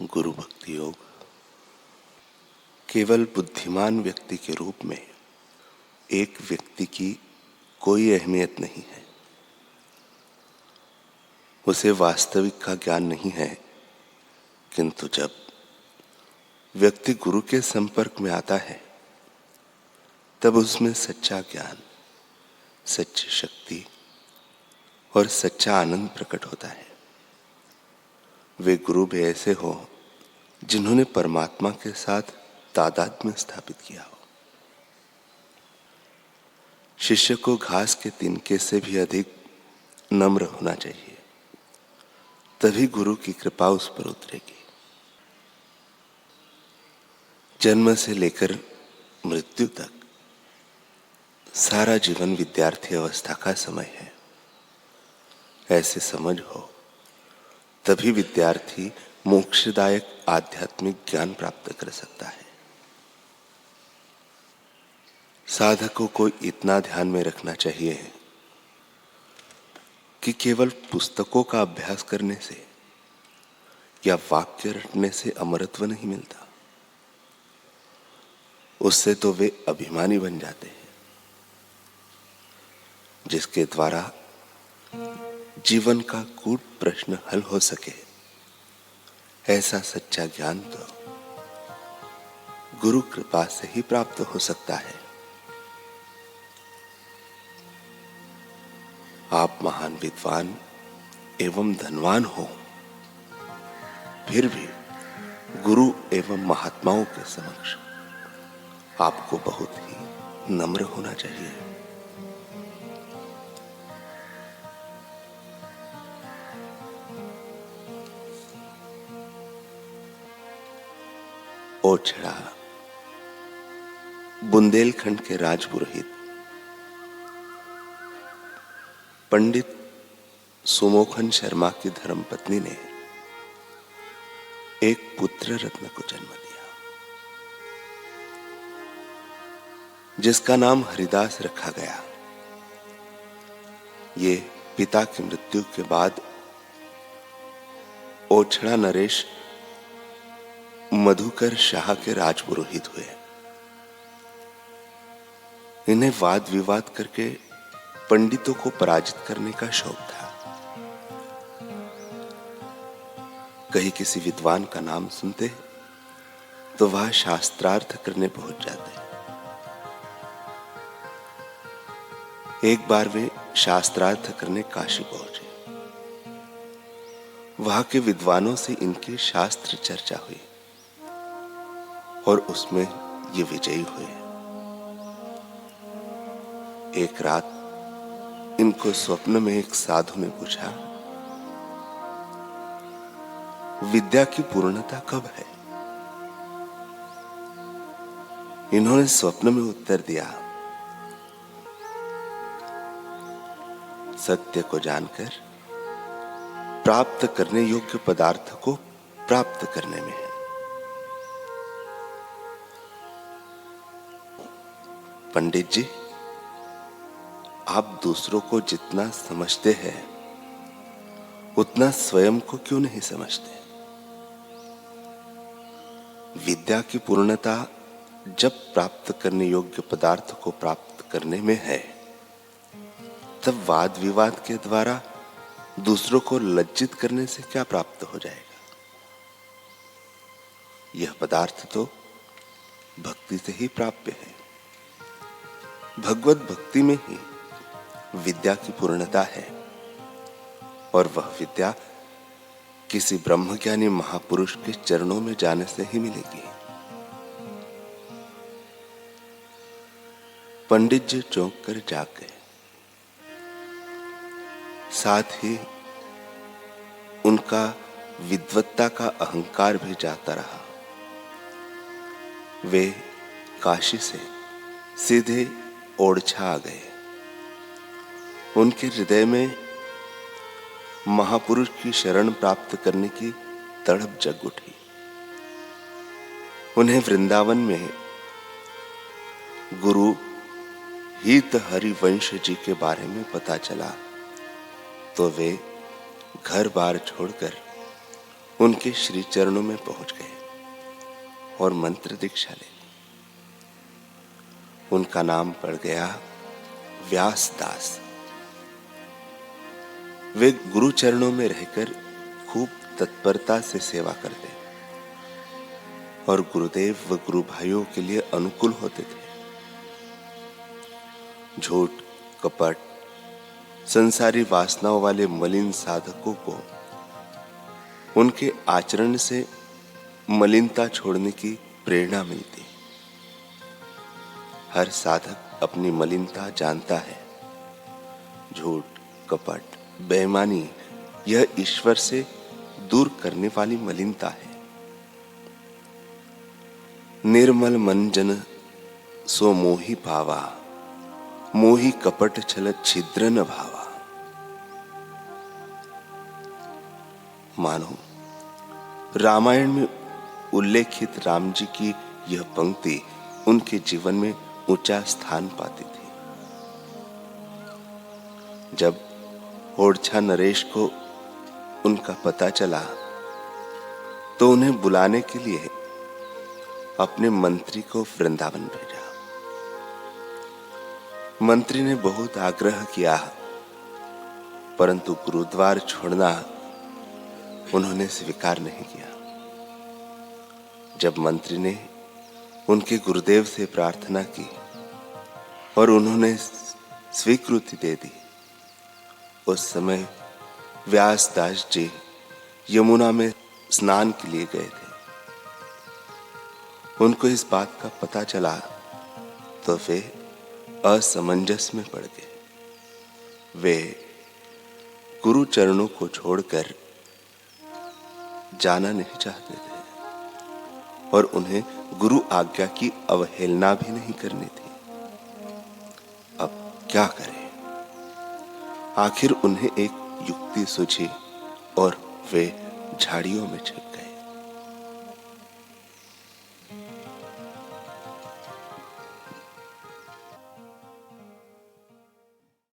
गुरु भक्ति योग केवल बुद्धिमान व्यक्ति के रूप में एक व्यक्ति की कोई अहमियत नहीं है। उसे वास्तविक का ज्ञान नहीं है, किंतु जब व्यक्ति गुरु के संपर्क में आता है तब उसमें सच्चा ज्ञान, सच्ची शक्ति और सच्चा आनंद प्रकट होता है। वे गुरु भी ऐसे हो जिन्होंने परमात्मा के साथ तादात्म्य स्थापित किया हो। शिष्य को घास के तिनके से भी अधिक नम्र होना चाहिए, तभी गुरु की कृपा उस पर उतरेगी। जन्म से लेकर मृत्यु तक सारा जीवन विद्यार्थी अवस्था का समय है। ऐसे समझ हो तभी विद्यार्थी मोक्षदायक आध्यात्मिक ज्ञान प्राप्त कर सकता है। साधकों को इतना ध्यान में रखना चाहिए कि केवल पुस्तकों का अभ्यास करने से या वाक्य रटने से अमरत्व नहीं मिलता। उससे तो वे अभिमानी बन जाते हैं, जिसके द्वारा जीवन का कूट प्रश्न हल हो सके। ऐसा सच्चा ज्ञान तो गुरु कृपा से ही प्राप्त हो सकता है। आप महान विद्वान एवं धनवान हो, फिर भी गुरु एवं महात्माओं के समक्ष आपको बहुत ही नम्र होना चाहिए। ओछड़ा बुंदेलखंड के राजपुरोहित पंडित सुमोखन शर्मा की धर्मपत्नी ने एक पुत्र रत्न को जन्म दिया, जिसका नाम हरिदास रखा गया। ये पिता की मृत्यु के बाद ओछड़ा नरेश मधुकर शाह के राजपुरोहित हुए। इन्हें वाद विवाद करके पंडितों को पराजित करने का शौक था। कहीं किसी विद्वान का नाम सुनते तो वह शास्त्रार्थ करने पहुंच जाते। एक बार वे शास्त्रार्थ करने काशी पहुंचे। वहां के विद्वानों से इनकी शास्त्र चर्चा हुई और उसमें ये विजयी हुए। एक रात इनको स्वप्न में एक साधु ने पूछा, विद्या की पूर्णता कब है? इन्होंने स्वप्न में उत्तर दिया, सत्य को जानकर प्राप्त करने योग्य पदार्थ को प्राप्त करने में है। पंडित जी, आप दूसरों को जितना समझते हैं उतना स्वयं को क्यों नहीं समझते? विद्या की पूर्णता जब प्राप्त करने योग्य पदार्थ को प्राप्त करने में है, तब वाद विवाद के द्वारा दूसरों को लज्जित करने से क्या प्राप्त हो जाएगा? यह पदार्थ तो भक्ति से ही प्राप्य है। भगवत भक्ति में ही विद्या की पूर्णता है, और वह विद्या किसी ब्रह्मज्ञानी महापुरुष के चरणों में जाने से ही मिलेगी। पंडित जी चौंक कर जाग गए। साथ ही उनका विद्वत्ता का अहंकार भी जाता रहा। वे काशी से सीधे ओरछा आ गए। उनके हृदय में महापुरुष की शरण प्राप्त करने की तड़प जग उठी। उन्हें वृंदावन में गुरु हित हरिवंश जी के बारे में पता चला तो वे घर बार छोड़कर उनके श्री चरणों में पहुंच गए और मंत्र दीक्षा ले ली। उनका नाम पड़ गया व्यासदास। वे गुरु चरणों में रहकर खूब तत्परता से सेवा करते और गुरुदेव व गुरु भाइयों के लिए अनुकूल होते थे। झूठ, कपट, संसारी वासनाओं वाले मलिन साधकों को उनके आचरण से मलिनता छोड़ने की प्रेरणा मिलती। हर साधक अपनी मलिनता जानता है। झूठ, कपट, बेईमानी यह ईश्वर से दूर करने वाली मलिनता है। निर्मल मन जन सो मोहि पावा, मोहि कपट छल छिद्र न भावा। मानो रामायण में उल्लेखित राम जी की यह पंक्ति उनके जीवन में ऊंचा स्थान पाती थी। जब ओरछा नरेश को उनका पता चला तो उन्हें बुलाने के लिए अपने मंत्री को वृंदावन भेजा। मंत्री ने बहुत आग्रह किया, परंतु गुरुद्वार छोड़ना उन्होंने स्वीकार नहीं किया। जब मंत्री ने उनके गुरुदेव से प्रार्थना की और उन्होंने स्वीकृति दे दी, उस समय व्यासदास जी यमुना में स्नान के लिए गए थे। उनको इस बात का पता चला तो वे असमंजस में पड़ गए। वे गुरु चरणों को छोड़कर जाना नहीं चाहते थे और उन्हें गुरु आज्ञा की अवहेलना भी नहीं करनी थी। अब क्या करें? आखिर उन्हें एक युक्ति सूझी और वे झाड़ियों में छिप गए।